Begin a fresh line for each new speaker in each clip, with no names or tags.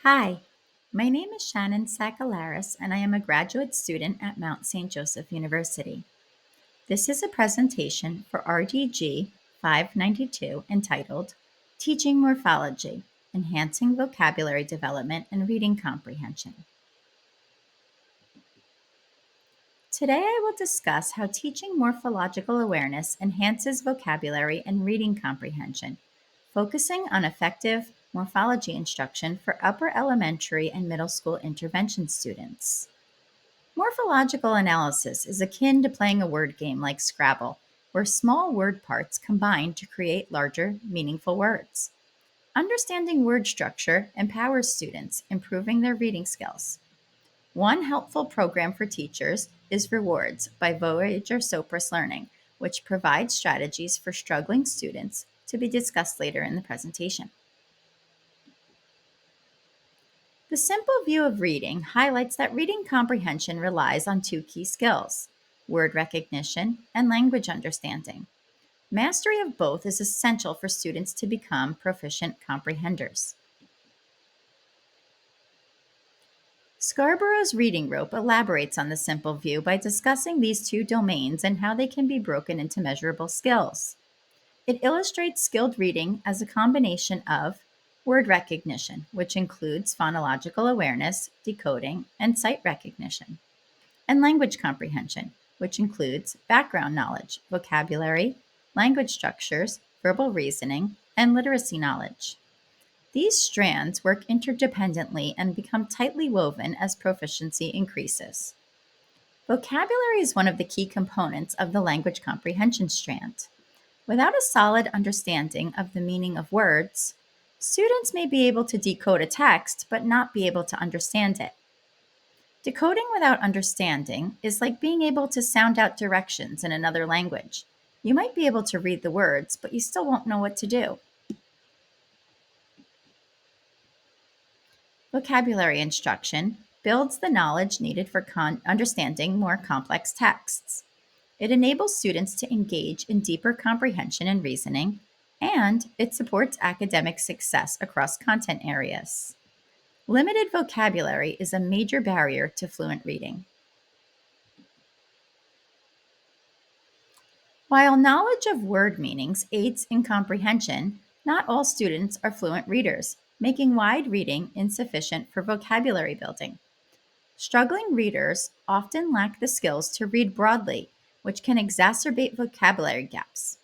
Hi, my name is Shannon Sakelaris, and I am a graduate student at Mount St. Joseph University. This is a presentation for RDG 592 entitled Teaching Morphology, Enhancing Vocabulary Development and Reading Comprehension. Today I will discuss how teaching morphological awareness enhances vocabulary and reading comprehension, focusing on effective morphology instruction for upper elementary and middle school intervention students. Morphological analysis is akin to playing a word game like Scrabble, where small word parts combine to create larger, meaningful words. Understanding word structure empowers students, improving their reading skills. One helpful program for teachers is Rewards by Voyager Sopris Learning, which provides strategies for struggling students to be discussed later in the presentation. The simple view of reading highlights that reading comprehension relies on two key skills: word recognition and language understanding. Mastery of both is essential for students to become proficient comprehenders. Scarborough's reading rope elaborates on the simple view by discussing these two domains and how they can be broken into measurable skills. It illustrates skilled reading as a combination of word recognition, which includes phonological awareness, decoding, and sight recognition, and language comprehension, which includes background knowledge, vocabulary, language structures, verbal reasoning, and literacy knowledge. These strands work interdependently and become tightly woven as proficiency increases. Vocabulary is one of the key components of the language comprehension strand. Without a solid understanding of the meaning of words, students may be able to decode a text but not be able to understand it. Decoding without understanding is like being able to sound out directions in another language. You might be able to read the words, but you still won't know what to do. Vocabulary instruction builds the knowledge needed for understanding more complex texts. It enables students to engage in deeper comprehension and reasoning, and it supports academic success across content areas. Limited vocabulary is a major barrier to fluent reading. While knowledge of word meanings aids in comprehension, not all students are fluent readers, making wide reading insufficient for vocabulary building. Struggling readers often lack the skills to read broadly, which can exacerbate vocabulary gaps.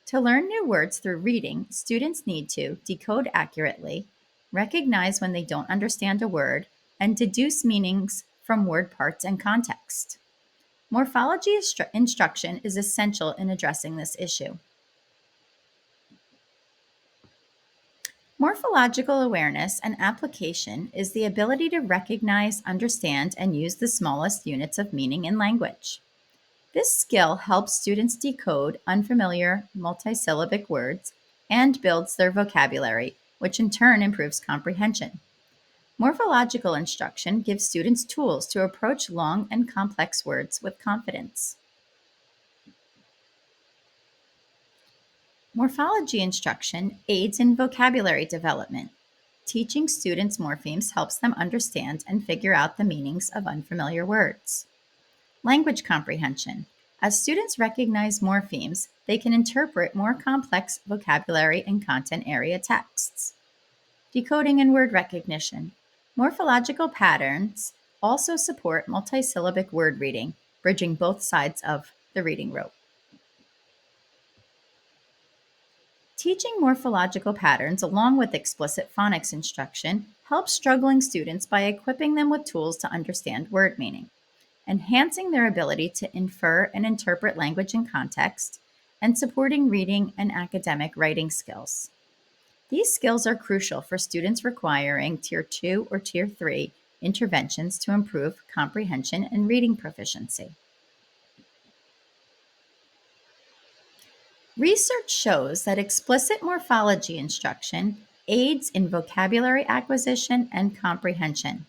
To learn new words through reading, students need to decode accurately, recognize when they don't understand a word, and deduce meanings from word parts and context. Morphology instruction is essential in addressing this issue. Morphological awareness and application is the ability to recognize, understand, and use the smallest units of meaning in language. This skill helps students decode unfamiliar multisyllabic words and builds their vocabulary, which in turn improves comprehension. Morphological instruction gives students tools to approach long and complex words with confidence. Morphology instruction aids in vocabulary development. Teaching students morphemes helps them understand and figure out the meanings of unfamiliar words. Language comprehension. As students recognize morphemes, they can interpret more complex vocabulary and content area texts. Decoding and word recognition. Morphological patterns also support multisyllabic word reading, bridging both sides of the reading rope. Teaching morphological patterns along with explicit phonics instruction helps struggling students by equipping them with tools to understand word meaning, enhancing their ability to infer and interpret language and context, and supporting reading and academic writing skills. These skills are crucial for students requiring Tier 2 or Tier 3 interventions to improve comprehension and reading proficiency. Research shows that explicit morphology instruction aids in vocabulary acquisition and comprehension.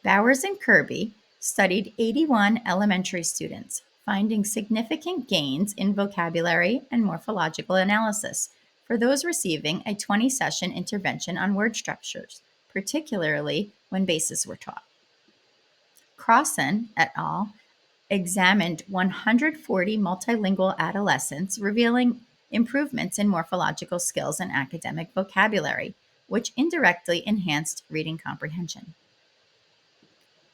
Bowers and Kirby studied 81 elementary students, finding significant gains in vocabulary and morphological analysis for those receiving a 20-session intervention on word structures, particularly when bases were taught. Crossan et al. Examined 140 multilingual adolescents, revealing improvements in morphological skills and academic vocabulary, which indirectly enhanced reading comprehension.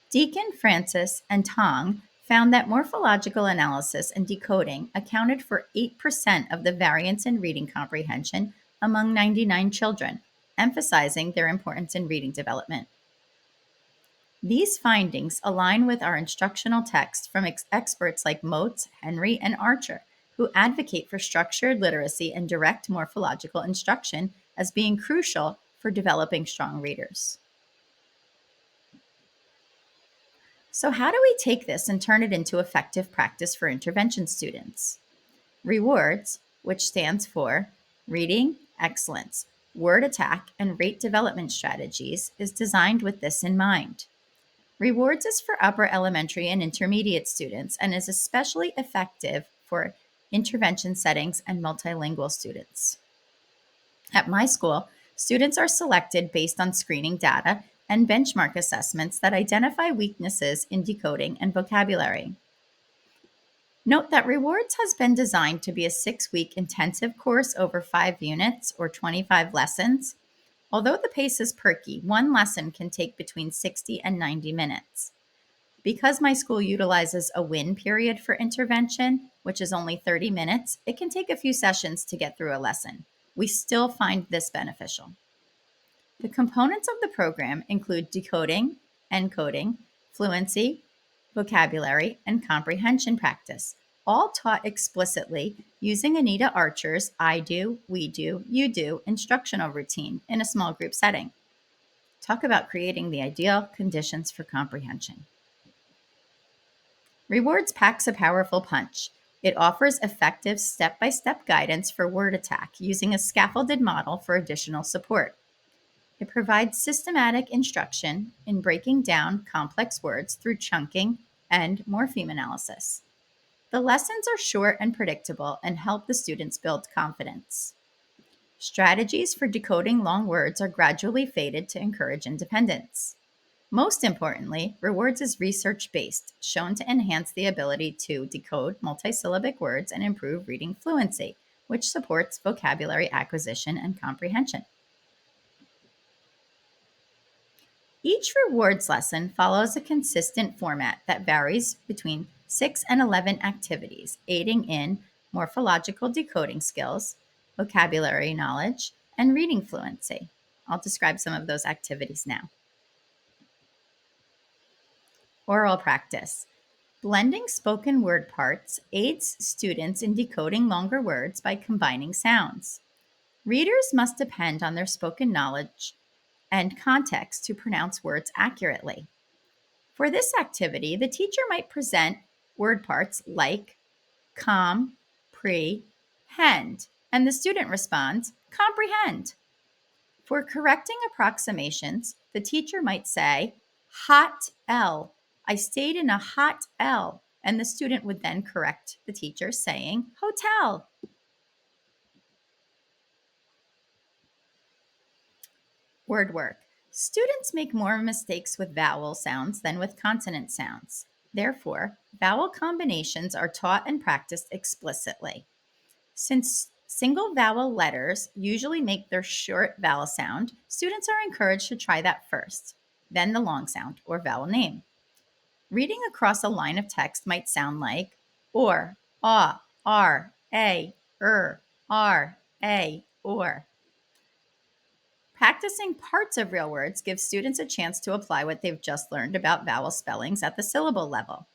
Deacon, Francis, and Tong found that morphological analysis and decoding accounted for 8% of the variance in reading comprehension among 99 children, emphasizing their importance in reading development. These findings align with our instructional text from experts like Motes, Henry, and Archer, who advocate for structured literacy and direct morphological instruction as being crucial for developing strong readers. So, how do we take this and turn it into effective practice for intervention students? Rewards, which stands for Reading Excellence, Word Attack, and Rate Development Strategies, is designed with this in mind. Rewards is for upper elementary and intermediate students and is especially effective for intervention settings and multilingual students. At my school, students are selected based on screening data and benchmark assessments that identify weaknesses in decoding and vocabulary. Note that Rewards has been designed to be a 6-week intensive course over 5 units or 25 lessons. Although the pace is perky, one lesson can take between 60 and 90 minutes. Because my school utilizes a win period for intervention, which is only 30 minutes, it can take a few sessions to get through a lesson. We still find this beneficial. The components of the program include decoding, encoding, fluency, vocabulary, and comprehension practice, all taught explicitly using Anita Archer's I do, we do, you do instructional routine in a small group setting. Talk about creating the ideal conditions for comprehension. Rewards packs a powerful punch. It offers effective step-by-step guidance for word attack using a scaffolded model for additional support. It provides systematic instruction in breaking down complex words through chunking and morpheme analysis. The lessons are short and predictable and help the students build confidence. Strategies for decoding long words are gradually faded to encourage independence. Most importantly, Rewards is research-based, shown to enhance the ability to decode multisyllabic words and improve reading fluency, which supports vocabulary acquisition and comprehension. Each Rewards lesson follows a consistent format that varies between 6 and 11 activities, aiding in morphological decoding skills, vocabulary knowledge, and reading fluency. I'll describe some of those activities now. Oral practice. Blending spoken word parts aids students in decoding longer words by combining sounds. Readers must depend on their spoken knowledge and context to pronounce words accurately. For this activity, the teacher might present word parts like comprehend, and the student responds, comprehend. For correcting approximations, the teacher might say, hot L. I stayed in a hot L, and the student would then correct the teacher saying, hotel. Word work. Students make more mistakes with vowel sounds than with consonant sounds. Therefore, vowel combinations are taught and practiced explicitly. Since single vowel letters usually make their short vowel sound, students are encouraged to try that first, then the long sound or vowel name. Reading across a line of text might sound like or, ah, r, a, r, a, or. Practicing parts of real words gives students a chance to apply what they've just learned about vowel spellings at the syllable level.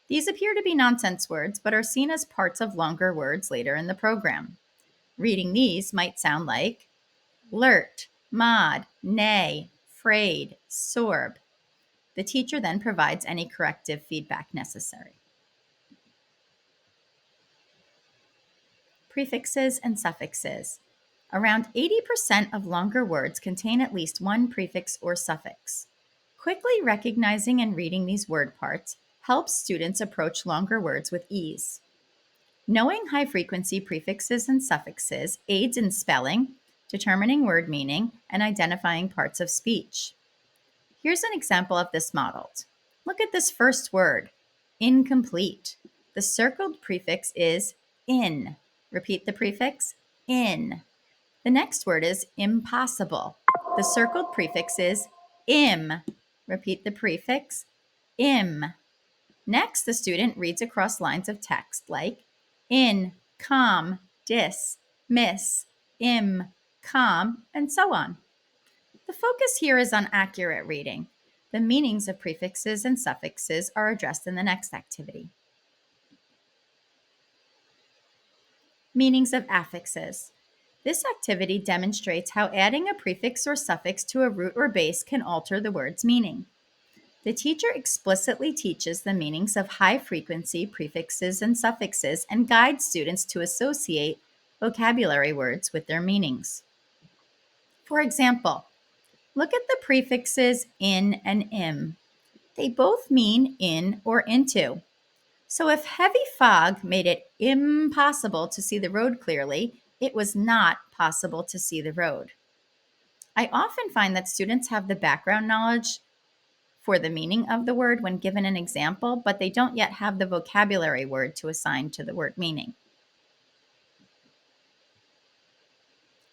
These appear to be nonsense words, but are seen as parts of longer words later in the program. Reading these might sound like lurt, mod, nay, frayed, sorb. The teacher then provides any corrective feedback necessary. Prefixes and suffixes. Around 80% of longer words contain at least one prefix or suffix. Quickly recognizing and reading these word parts helps students approach longer words with ease. Knowing high-frequency prefixes and suffixes aids in spelling, determining word meaning, and identifying parts of speech. Here's an example of this modeled. Look at this first word, incomplete. The circled prefix is in. Repeat the prefix, in. The next word is impossible. The circled prefix is im. Repeat the prefix, im. Next, the student reads across lines of text like in, com, dis, miss, im, com, and so on. The focus here is on accurate reading. The meanings of prefixes and suffixes are addressed in the next activity. Meanings of affixes. This activity demonstrates how adding a prefix or suffix to a root or base can alter the word's meaning. The teacher explicitly teaches the meanings of high-frequency prefixes and suffixes and guides students to associate vocabulary words with their meanings. For example, look at the prefixes in and im. They both mean in or into. So if heavy fog made it impossible to see the road clearly, it was not possible to see the road. I often find that students have the background knowledge for the meaning of the word when given an example, but they don't yet have the vocabulary word to assign to the word meaning.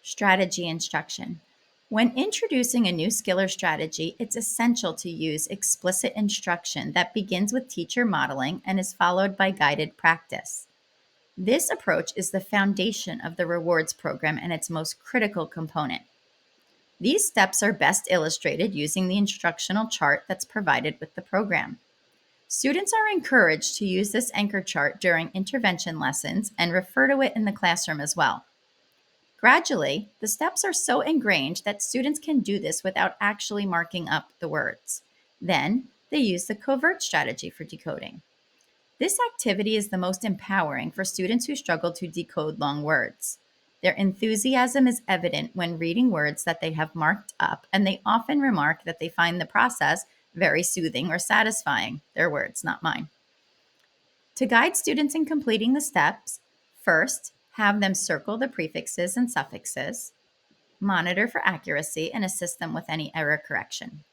Strategy instruction. When introducing a new skill or strategy, it's essential to use explicit instruction that begins with teacher modeling and is followed by guided practice. This approach is the foundation of the rewards program and its most critical component. These steps are best illustrated using the instructional chart that's provided with the program. Students are encouraged to use this anchor chart during intervention lessons and refer to it in the classroom as well. Gradually, the steps are so ingrained that students can do this without actually marking up the words. Then, they use the covert strategy for decoding. This activity is the most empowering for students who struggle to decode long words. Their enthusiasm is evident when reading words that they have marked up, and they often remark that they find the process very soothing or satisfying. Their words, not mine. To guide students in completing the steps, first, have them circle the prefixes and suffixes, monitor for accuracy, and assist them with any error correction.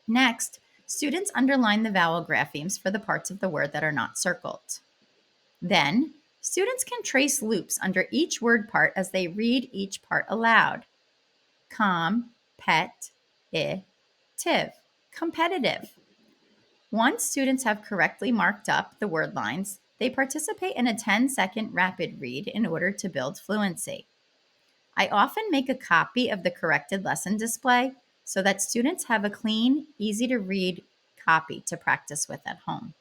Next, students underline the vowel graphemes for the parts of the word that are not circled. Then, students can trace loops under each word part as they read each part aloud. Com, pet, tiv, competitive. Once students have correctly marked up the word lines, they participate in a 10-second rapid read in order to build fluency. I often make a copy of the corrected lesson display so that students have a clean, easy-to-read copy to practice with at home.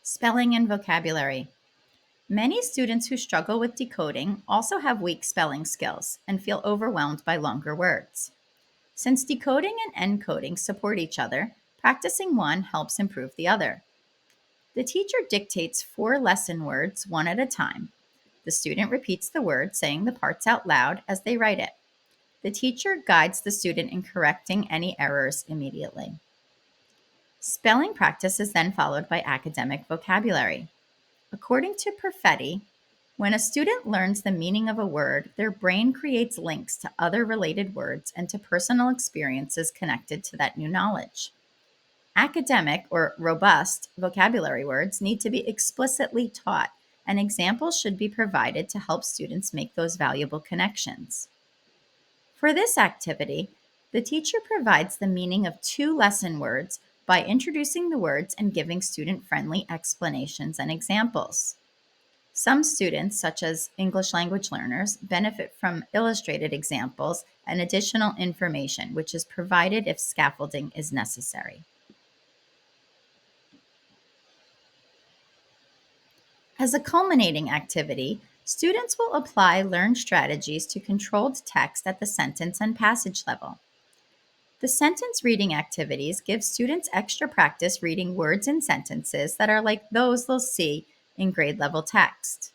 Spelling and vocabulary. Many students who struggle with decoding also have weak spelling skills and feel overwhelmed by longer words. Since decoding and encoding support each other, practicing one helps improve the other. The teacher dictates 4 lesson words one at a time. The student repeats the word, saying the parts out loud as they write it. The teacher guides the student in correcting any errors immediately. Spelling practice is then followed by academic vocabulary. According to Perfetti, when a student learns the meaning of a word, their brain creates links to other related words and to personal experiences connected to that new knowledge. Academic or robust vocabulary words need to be explicitly taught, and examples should be provided to help students make those valuable connections. For this activity, the teacher provides the meaning of 2 lesson words by introducing the words and giving student-friendly explanations and examples. Some students, such as English language learners, benefit from illustrated examples and additional information, which is provided if scaffolding is necessary. As a culminating activity, students will apply learned strategies to controlled text at the sentence and passage level. The sentence reading activities give students extra practice reading words and sentences that are like those they'll see in grade level text.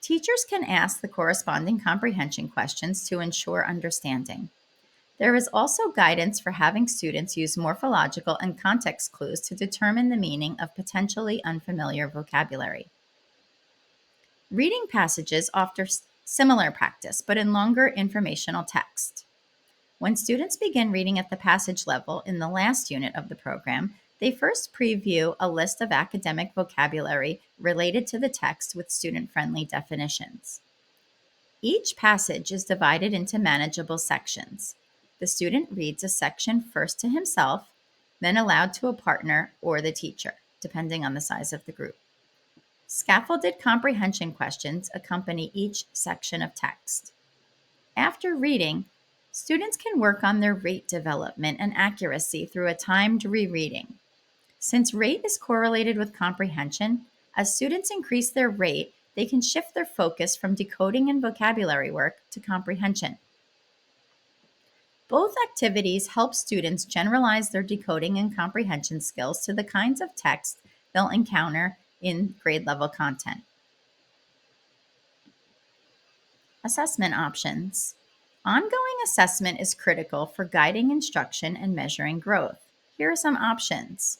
Teachers can ask the corresponding comprehension questions to ensure understanding. There is also guidance for having students use morphological and context clues to determine the meaning of potentially unfamiliar vocabulary. Reading passages offer similar practice, but in longer informational text. When students begin reading at the passage level in the last unit of the program, they first preview a list of academic vocabulary related to the text with student-friendly definitions. Each passage is divided into manageable sections. The student reads a section first to himself, then aloud to a partner or the teacher, depending on the size of the group. Scaffolded comprehension questions accompany each section of text. After reading, students can work on their rate development and accuracy through a timed rereading. Since rate is correlated with comprehension, as students increase their rate, they can shift their focus from decoding and vocabulary work to comprehension. Both activities help students generalize their decoding and comprehension skills to the kinds of text they'll encounter in grade level content. Assessment options. Ongoing assessment is critical for guiding instruction and measuring growth. Here are some options.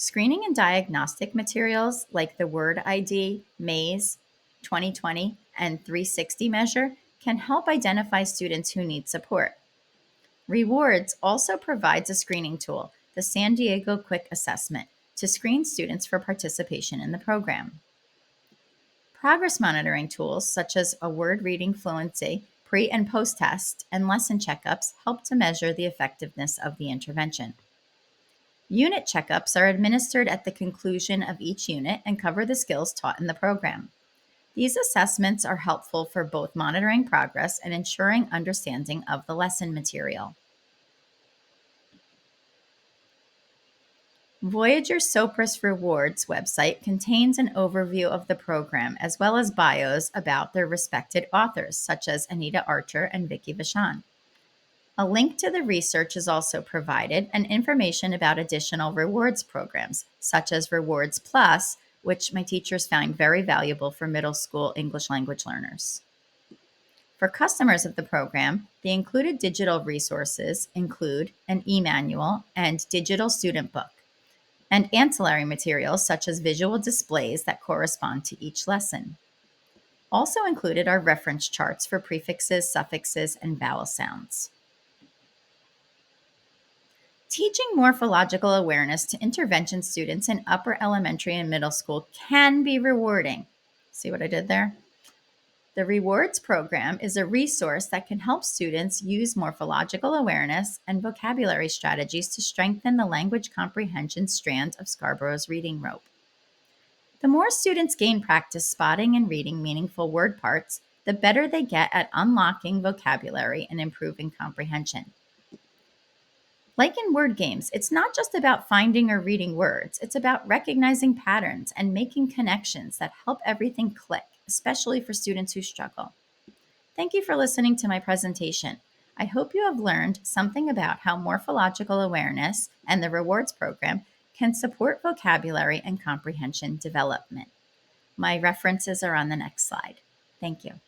Screening and diagnostic materials like the Word ID, Maze, 2020, and 360 measure can help identify students who need support. Rewards also provides a screening tool, the San Diego Quick Assessment, to screen students for participation in the program. Progress monitoring tools such as a word reading fluency, pre- and post-test, and lesson checkups help to measure the effectiveness of the intervention. Unit checkups are administered at the conclusion of each unit and cover the skills taught in the program. These assessments are helpful for both monitoring progress and ensuring understanding of the lesson material. Voyager Sopris Rewards website contains an overview of the program as well as bios about their respected authors, such as Anita Archer and Vicky Vachon. A link to the research is also provided and information about additional rewards programs, such as Rewards Plus, which my teachers found very valuable for middle school English language learners. For customers of the program, the included digital resources include an e-manual and digital student book, and ancillary materials such as visual displays that correspond to each lesson. Also included are reference charts for prefixes, suffixes, and vowel sounds. Teaching morphological awareness to intervention students in upper elementary and middle school can be rewarding. See what I did there? The Rewards program is a resource that can help students use morphological awareness and vocabulary strategies to strengthen the language comprehension strand of Scarborough's reading rope. The more students gain practice spotting and reading meaningful word parts, the better they get at unlocking vocabulary and improving comprehension. Like in word games, it's not just about finding or reading words, it's about recognizing patterns and making connections that help everything click, especially for students who struggle. Thank you for listening to my presentation. I hope you have learned something about how morphological awareness and the rewards program can support vocabulary and comprehension development. My references are on the next slide. Thank you.